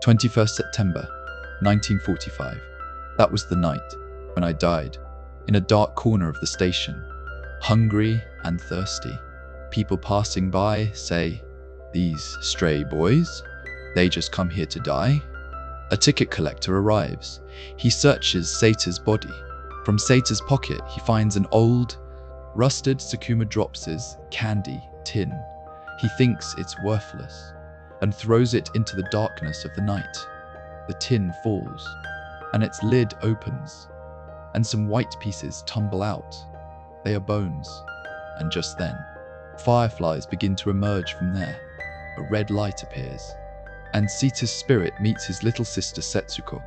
21st September, 1945. That was the night when I died, in a dark corner of the station, hungry and thirsty. People passing by say, "These stray boys, they just come here to die." A ticket collector arrives. He searches Seita's body. From Seita's pocket, he finds an old, rusted Sakuma Drops's candy tin. He thinks it's worthless and throws it into the darkness of the night. The tin falls, and its lid opens, and some white pieces tumble out. They are bones, and just then, fireflies begin to emerge from there. A red light appears, and Seita's spirit meets his little sister Setsuko.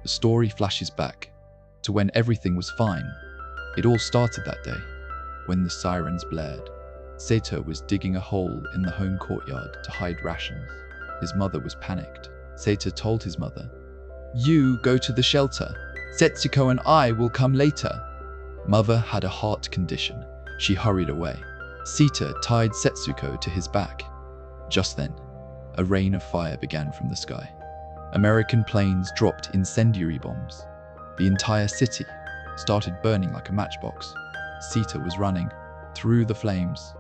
The story flashes back to when everything was fine. It all started that day, when the sirens blared. Seita was digging a hole in the home courtyard to hide rations. His mother was panicked. Seita told his mother, "You go to the shelter. Setsuko and I will come later." Mother had a heart condition. She hurried away. Seita tied Setsuko to his back. Just then, a rain of fire began from the sky. American planes dropped incendiary bombs. The entire city started burning like a matchbox. Seita was running through the flames,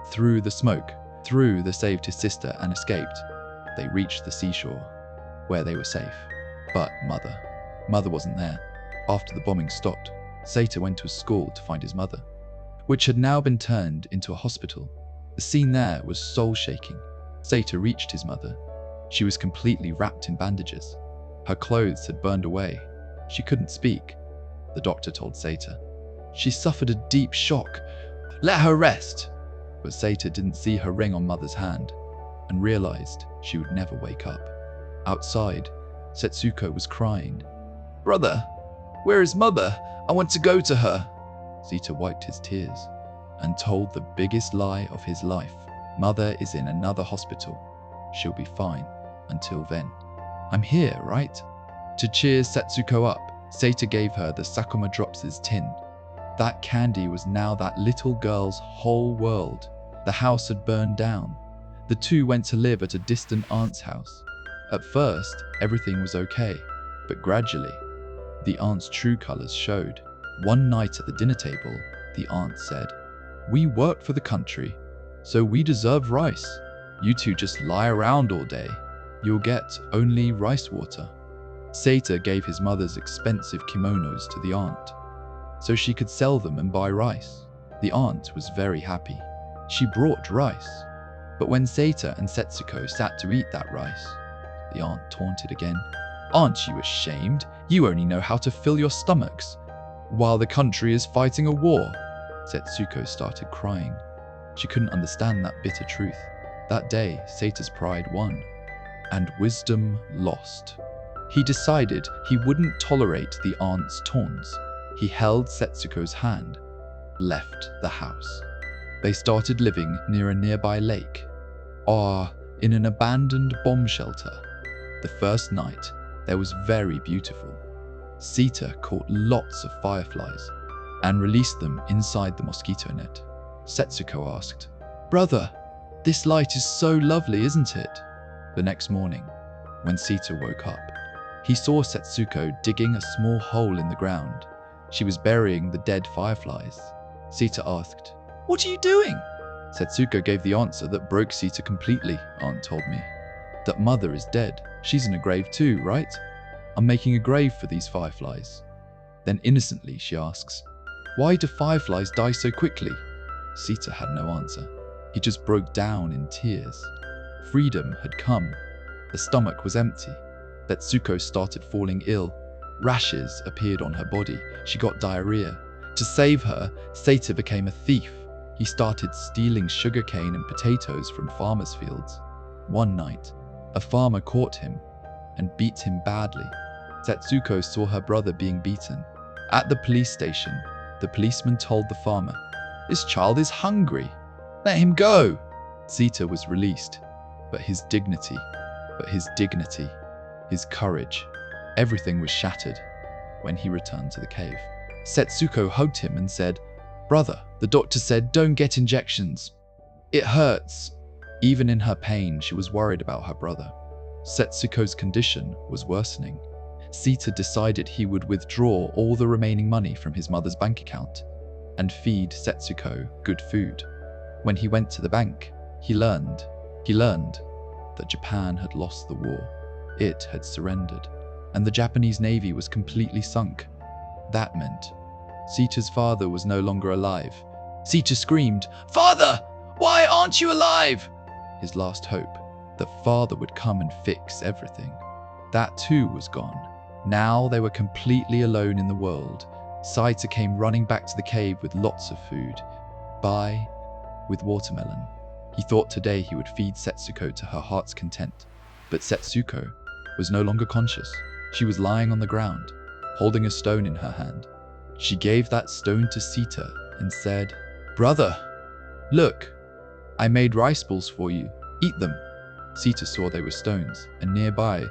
through the smoke, through they saved his sister and escaped. They reached the seashore, where they were safe. But Mother wasn't there. After the bombing stopped, Seita went to a school to find his mother, which had now been turned into a hospital. The scene there was soul-shaking. Seita reached his mother. She was completely wrapped in bandages. Her clothes had burned away. She couldn't speak. The doctor told Seita, "She suffered a deep shock. Let her rest." But Seita didn't see her ring on Mother's hand and realized she would never wake up. Outside, Setsuko was crying. "Brother, where is Mother? I want to go to her." Seita wiped his tears and told the biggest lie of his life. "Mother is in another hospital. She'll be fine until then. I'm here, right?" To cheer Setsuko up, Seita gave her the Sakuma Drops's tin. That candy was now that little girl's whole world. The house had burned down. The two went to live at a distant aunt's house. At first, everything was okay, but gradually, the aunt's true colors showed. One night at the dinner table, the aunt said, "We work for the country, so we deserve rice. You two just lie around all day. You'll get only rice water." Seita gave his mother's expensive kimonos to the aunt, so she could sell them and buy rice. The aunt was very happy. She brought rice. But when Seita and Setsuko sat to eat that rice, the aunt taunted again. "Aren't you ashamed? You only know how to fill your stomachs, while the country is fighting a war." Setsuko started crying. She couldn't understand that bitter truth. That day, Seita's pride won, and wisdom lost. He decided he wouldn't tolerate the aunt's taunts. He held Setsuko's hand, left the house. They started living near a nearby lake, in an abandoned bomb shelter. The first night, there was very beautiful. Seita caught lots of fireflies and released them inside the mosquito net. Setsuko asked, "Brother, this light is so lovely, isn't it?" The next morning, when Seita woke up, he saw Setsuko digging a small hole in the ground. She was burying the dead fireflies. Seita asked, "What are you doing?" Setsuko gave the answer that broke Seita completely. "Aunt told me that Mother is dead. She's in a grave too, right? I'm making a grave for these fireflies." Then innocently she asks, "Why do fireflies die so quickly?" Seita had no answer. He just broke down in tears. Freedom had come. The stomach was empty. Setsuko started falling ill. Rashes appeared on her body. She got diarrhea. To save her, Seita became a thief. He started stealing sugarcane and potatoes from farmers' fields. One night, a farmer caught him and beat him badly. Setsuko saw her brother being beaten. At the police station, the policeman told the farmer, "This child is hungry. Let him go." Seita was released, but his dignity, his courage, everything was shattered when he returned to the cave. Setsuko hugged him and said, "Brother, the doctor said don't get injections. It hurts." Even in her pain, she was worried about her brother. Setsuko's condition was worsening. Seita decided he would withdraw all the remaining money from his mother's bank account and feed Setsuko good food. When he went to the bank, he learned that Japan had lost the war. It had surrendered, and the Japanese navy was completely sunk. That meant Seita's father was no longer alive. Seita screamed, "Father, why aren't you alive?" His last hope, that father would come and fix everything. That too was gone. Now they were completely alone in the world. Seita came running back to the cave with lots of food. With watermelon. He thought today he would feed Setsuko to her heart's content. But Setsuko was no longer conscious. She was lying on the ground, holding a stone in her hand. She gave that stone to Seita and said, "Brother, look, I made rice balls for you. Eat them." Seita saw they were stones, and nearby,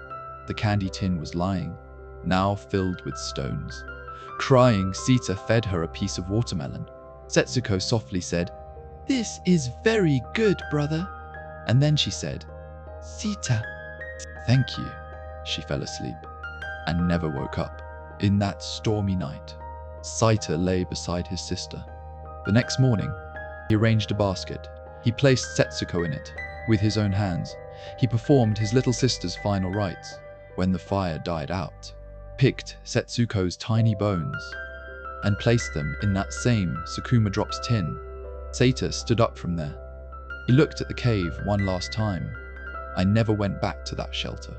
the candy tin was lying, now filled with stones. Crying, Seita fed her a piece of watermelon. Setsuko softly said, "This is very good, brother." And then she said, "Seita." "Thank you." She fell asleep and never woke up. In that stormy night, Seita lay beside his sister. The next morning, he arranged a basket. He placed Setsuko in it with his own hands. He performed his little sister's final rites. When the fire died out, picked Setsuko's tiny bones and placed them in that same Sakuma Drops tin. Seita stood up from there. He looked at the cave one last time. I never went back to that shelter.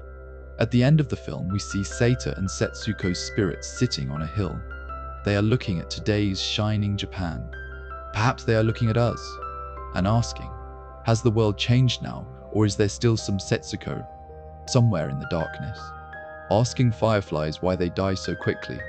At the end of the film, we see Seita and Setsuko's spirits sitting on a hill. They are looking at today's shining Japan. Perhaps they are looking at us and asking, has the world changed now, or is there still some Setsuko somewhere in the darkness? Asking fireflies why they die so quickly